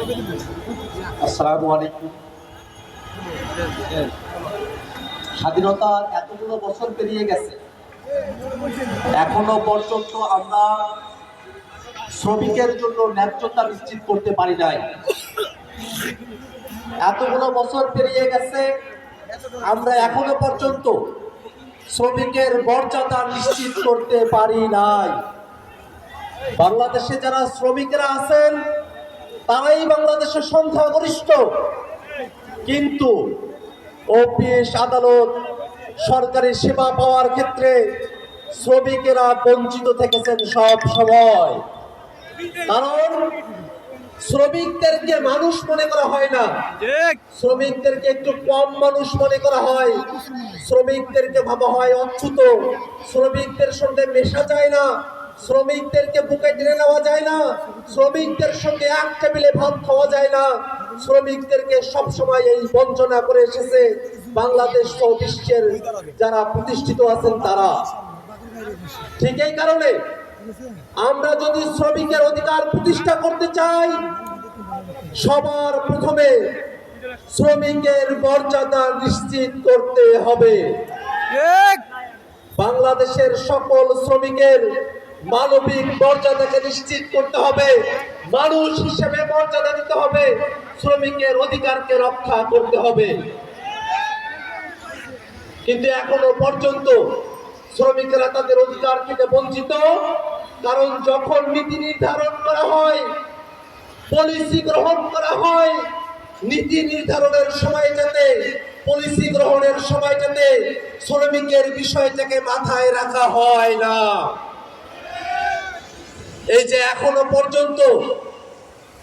আসসালামু আলাইকুম। স্বাধীনতার এতগুলো বছর পেরিয়ে গেছে, এখনো পর্যন্ত আমরা শ্রমিকের জন্য ন্যায্যতা নিশ্চিত করতে পারি নাই। এতগুলো বছর পেরিয়ে গেছে, আমরা এখনো পর্যন্ত শ্রমিকের মর্যাদা নিশ্চিত করতে পারি নাই। বাংলাদেশে যারা শ্রমিকরা আছেন তারাই বাংলাদেশের সংখ্যাগরিষ্ঠ, কিন্তু অফিস আদালত সরকারি সেবা পাওয়ার ক্ষেত্রে শ্রমিকেরা বঞ্চিত থেকেছেন সব সময়। কারণ শ্রমিকদেরকে মানুষ মনে করা হয় না, শ্রমিকদেরকে একটু কম মানুষ মনে করা হয়, শ্রমিকদেরকে ভাবা হয় অচ্যুত, শ্রমিকদের সঙ্গে মেশা যায় না, শ্রমিকদেরকে বুকে টেনে নেওয়া যায় না, শ্রমিকদের সঙ্গে এক টেবিলে ভাত খাওয়া যায় না। শ্রমিকদেরকে সবসময় এই বঞ্চনা করে এসেছে বাংলাদেশ সহ বিশ্বের যারা প্রতিষ্ঠিত আছেন তারা। ঠিক এই কারণে আমরা যদি শ্রমিকের অধিকার প্রতিষ্ঠা করতে চাই, সবার প্রথমে শ্রমিকের মর্যাদা নিশ্চিত করতে হবে। বাংলাদেশের সকল শ্রমিকের মানবিক মর্যাদাকে নিশ্চিত করতে হবে, মানুষ হিসেবে মর্যাদা দিতে হবে, শ্রমিকের অধিকারকে রক্ষা করতে হবে। কিন্তু এখনো পর্যন্ত শ্রমিকেরা তাদের অধিকার থেকে বঞ্চিত। কারণ যখন নীতি নির্ধারণ করা হয়, পলিসি গ্রহণ করা হয়, নীতি নির্ধারণের সময়টাতে, পলিসি গ্রহণের সময়টাতে শ্রমিকের বিষয়টাকে মাথায় রাখা হয় না। এই যে এখনো পর্যন্ত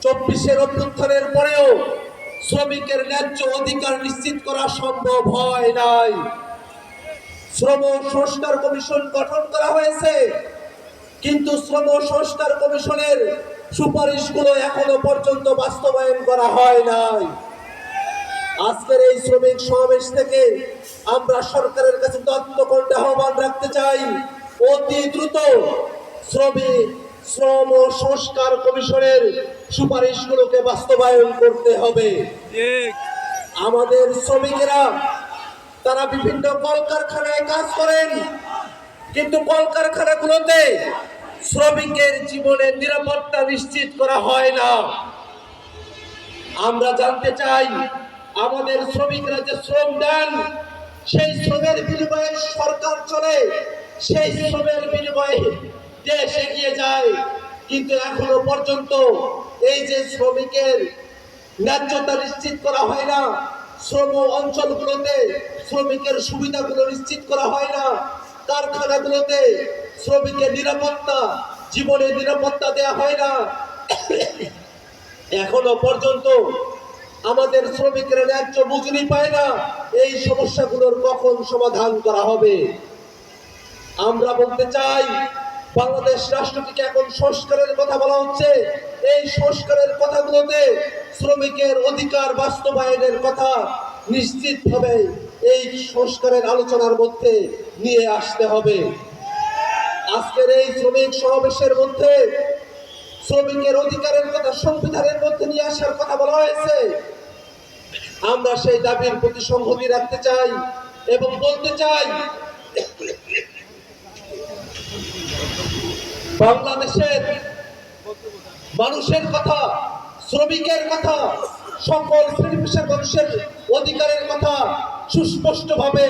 24-এর অভ্যুত্থানের পরেও শ্রমিকের ন্যায্য অধিকার নিশ্চিত করা সম্ভব হয় নাই। শ্রম সংস্কার কমিশন গঠন করা হয়েছে, কিন্তু শ্রম সংস্কার কমিশনের সুপারিশগুলো এখনো পর্যন্ত বাস্তবায়ন করা হয় নাই। আজকের এই শ্রমিক সমাবেশ থেকে আমরা সরকারের কাছে তত্ত্বকণ্ঠে আহ্বান রাখতে চাই, অতি দ্রুত শ্রম সংস্কার কমিশনের সুপারিশগুলোকে বাস্তবায়ন করতে হবে। আমাদের শ্রমিকেরা তারা বিভিন্ন কলকারখানায় কাজ করেন, কিন্তু কলকারখানাগুলোতে শ্রমিকের জীবনের নিরাপত্তা নিশ্চিত করা হয় না। আমরা জানতে চাই, আমাদের শ্রমিকরা যে শ্রম দেন, সেই শ্রমের বিনিময়ে সরকার চলে, সেই শ্রমের বিনিময়ে দেশ এগিয়ে যায়। কিন্তু এখনো পর্যন্ত এই যে শ্রমিকের ন্যায্যতা নিশ্চিত করা হয় না, শ্রম অঞ্চলগুলোতে শ্রমিকের সুবিধাগুলো নিশ্চিত করা হয় না, কারখানাগুলোতে শ্রমিকের নিরাপত্তা, জীবনের নিরাপত্তা দেয়া হয় না। এখনো পর্যন্ত আমাদের শ্রমিকেরা ন্যায্য মজুরি পায় না। এই সমস্যাগুলোর কখন সমাধান করা হবে? আমরা বলতে চাই, বাংলাদেশ রাষ্ট্রটিকে এখন সংস্কারের কথা বলা হচ্ছে, এই সংস্কারের কথাগুলোতে শ্রমিকের অধিকার বাস্তবায়নের কথা নিশ্চিতভাবে এই সংস্কারের আলোচনার মধ্যে নিয়ে আসতে হবে। আজকের এই শ্রমিক সমাবেশের মধ্যে শ্রমিকের অধিকারের কথা সংবিধানের মধ্যে নিয়ে আসার কথা বলা হয়েছে। আমরা সেই দাবির প্রতি সংহতি রাখতে চাই এবং বলতে চাই, বাংলাদেশের মানুষের কথা, শ্রমিকের কথা, সকল শ্রেণী পেশার মানুষের অধিকারের কথা সুস্পষ্টভাবে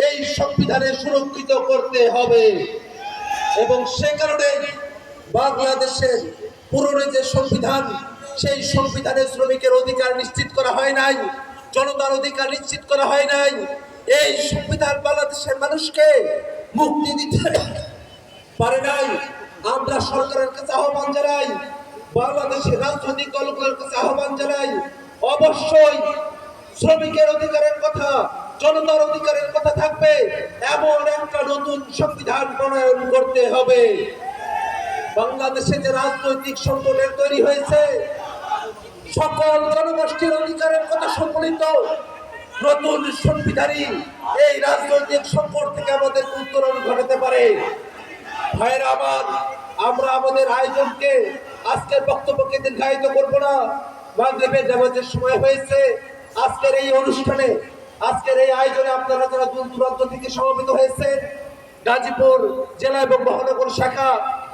এই সংবিধানে সুরক্ষিত করতে হবে। এবং সে কারণে বাংলাদেশের পুরনো যে সংবিধান, সেই সংবিধানে শ্রমিকের অধিকার নিশ্চিত করা হয় নাই, জনতার অধিকার নিশ্চিত করা হয় নাই। এই সংবিধান বাংলাদেশের মানুষকে মুক্তি দিতে পারে নাই। আমরা সরকারের কাছে আহ্বান জানাই, বাংলাদেশের রাজনৈতিক দলগুলোর কাছে আহ্বান জানাই, অবশ্যই শ্রমিকের অধিকারের কথা, জনতার অধিকারের কথা থাকবে এমন একটা নতুন সংবিধান প্রণয়ন করতে হবে। বাংলাদেশে যে রাজনৈতিক সংকটের তৈরি হয়েছে, সকল জনগোষ্ঠীর অধিকারের কথা সম্মিলিত নতুন সংবিধানই এই রাজনৈতিক সংকট থেকে আমাদের উত্তরণ ঘটাতে পারে। ভাইরা আমার, আমরা আমাদের আয়োজনকে আজকের বক্তব্যকে দীর্ঘায়িত করব না। মাগরিবের নামাজের সময় হয়েছে। আজকের এই অনুষ্ঠানে, আজকের এই আয়োজনে আপনারা যারা দূর দূরান্ত থেকে সমবেত হয়েছে, গাজীপুর জেলা এবং মহানগর শাখা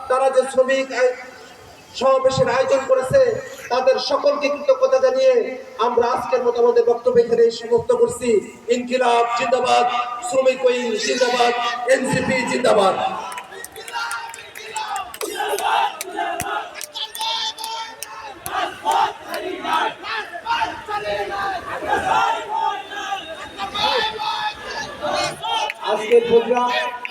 তারা যে শ্রমিক সমাবেশের আয়োজন করেছে, তাদের সকলকে কৃতজ্ঞতা জানিয়ে আমরা আজকের মতো আমাদের বক্তব্য এখানে সমাপ্ত করছি। ইনকিলাব জিন্দাবাদ, শ্রমিক ঐক্য জিন্দাবাদ, এনসিপি জিন্দাবাদ।